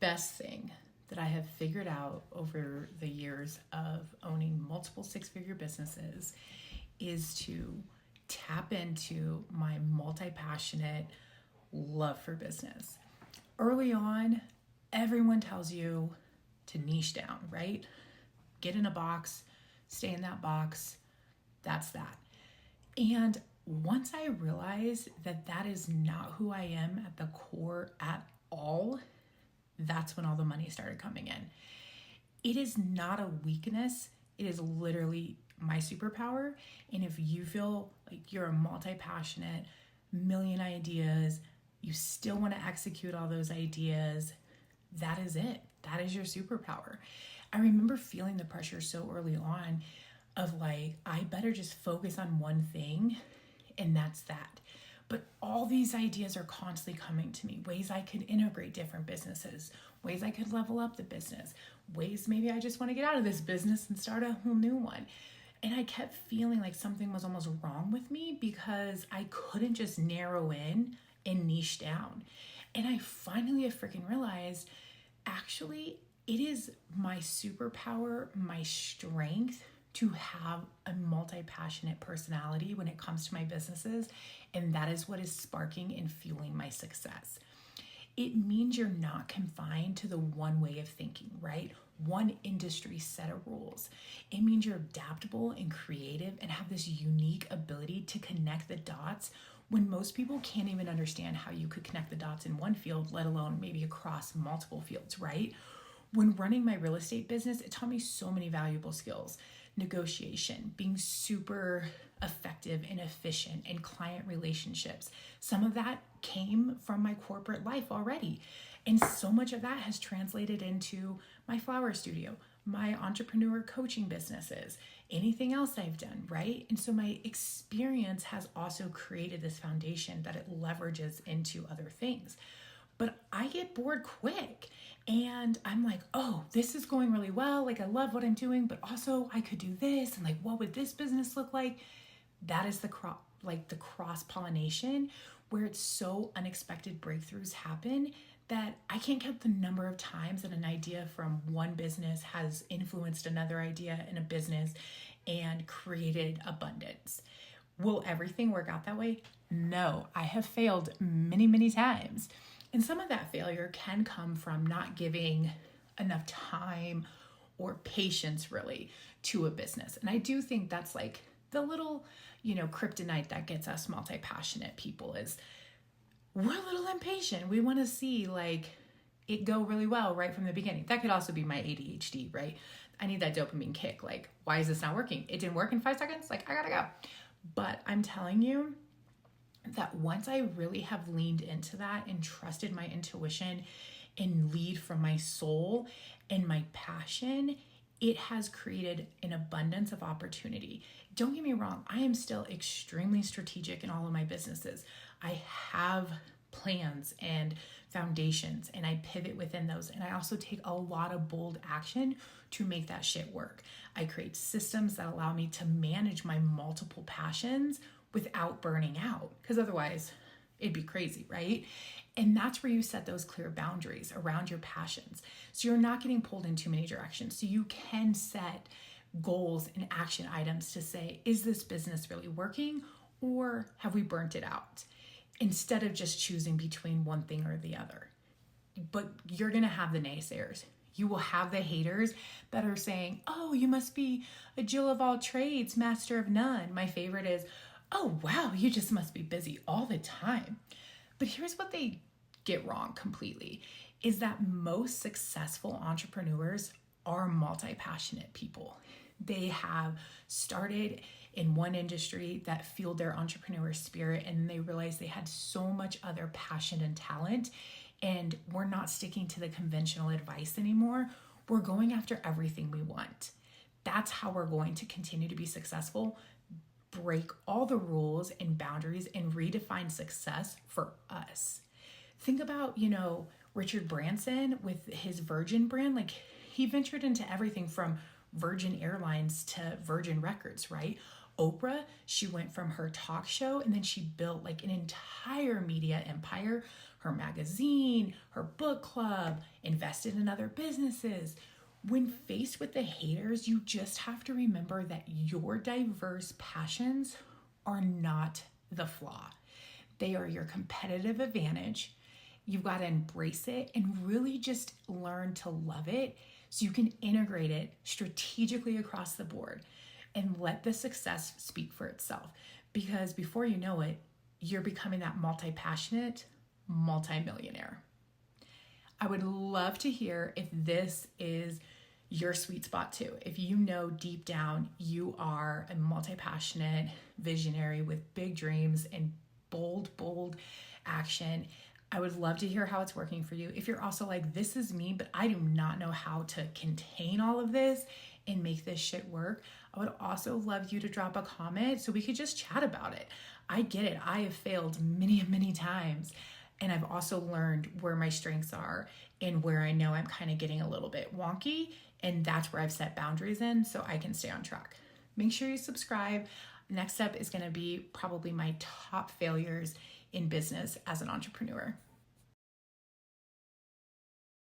best thing that I have figured out over the years of owning multiple six-figure businesses is to tap into my multi-passionate love for business. Early on, everyone tells you to niche down, right? Get in a box, stay in that box, that's that. And once I realized that that is not who I am at the core at all, that's when all the money started coming in. It is not a weakness. It is literally my superpower. And if you feel like you're a multi-passionate, million ideas, you still want to execute all those ideas, that is it. That is your superpower. I remember feeling the pressure so early on of like, I better just focus on one thing and that's that. But all these ideas are constantly coming to me, ways I could integrate different businesses, ways I could level up the business, ways maybe I just want to get out of this business and start a whole new one. And I kept feeling like something was almost wrong with me because I couldn't just narrow in and niche down. And I finally have freaking realized, actually, it is my superpower, my strength to have a multi-passionate personality when it comes to my businesses. And that is what is sparking and fueling my success. It means you're not confined to the one way of thinking, right? One industry set of rules. It means you're adaptable and creative and have this unique ability to connect the dots when most people can't even understand how you could connect the dots in one field, let alone maybe across multiple fields, right? When running my real estate business, it taught me so many valuable skills. Negotiation, being super effective and efficient in client relationships. Some of that came from my corporate life already. And so much of that has translated into my flower studio, my entrepreneur coaching businesses, anything else I've done, right? And so my experience has also created this foundation that it leverages into other things. But I get bored quick and I'm like, oh, this is going really well. Like I love what I'm doing, but also I could do this. And like, what would this business look like? That is the cross-pollination where it's so unexpected breakthroughs happen that I can't count the number of times that an idea from one business has influenced another idea in a business and created abundance. Will everything work out that way? No, I have failed many, many times. And some of that failure can come from not giving enough time or patience really to a business. And I do think that's like the little, kryptonite that gets us multi-passionate people is we're a little impatient. We want to see like it go really well right from the beginning. That could also be my ADHD, right? I need that dopamine kick. Like, why is this not working? It didn't work in 5 seconds. Like, I gotta go. But I'm telling you, that once I really have leaned into that and trusted my intuition and lead from my soul and my passion, it has created an abundance of opportunity. Don't get me wrong, I am still extremely strategic in all of my businesses. I have plans and foundations and I pivot within those. And I also take a lot of bold action to make that shit work. I create systems that allow me to manage my multiple passions without burning out, because otherwise it'd be crazy, right? And that's where you set those clear boundaries around your passions. So you're not getting pulled in too many directions. So you can set goals and action items to say, is this business really working or have we burnt it out? Instead of just choosing between one thing or the other. But you're gonna have the naysayers. You will have the haters that are saying, oh, you must be a Jill of all trades, master of none. My favorite is, oh, wow, you just must be busy all the time. But here's what they get wrong completely, is that most successful entrepreneurs are multi-passionate people. They have started in one industry that fueled their entrepreneur spirit, and they realized they had so much other passion and talent, and we're not sticking to the conventional advice anymore. We're going after everything we want. That's how we're going to continue to be successful. Break all the rules and boundaries and redefine success for us. Think about, Richard Branson with his Virgin brand. Like, he ventured into everything from Virgin Airlines to Virgin Records, right? Oprah, she went from her talk show and then she built like an entire media empire, her magazine, her book club, invested in other businesses. When faced with the haters, you just have to remember that your diverse passions are not the flaw. They are your competitive advantage. You've got to embrace it and really just learn to love it so you can integrate it strategically across the board and let the success speak for itself. Because before you know it, you're becoming that multi-passionate multi-millionaire. I would love to hear if this is your sweet spot too. If you know deep down you are a multi-passionate visionary with big dreams and bold action, I would love to hear how it's working for you. If you're also like, this is me, but I do not know how to contain all of this and make this shit work, I would also love you to drop a comment so we could just chat about it. I get it. I have failed many times. And I've also learned where my strengths are and where I know I'm kind of getting a little bit wonky. And that's where I've set boundaries in so I can stay on track. Make sure you subscribe. Next up is going to be probably my top failures in business as an entrepreneur.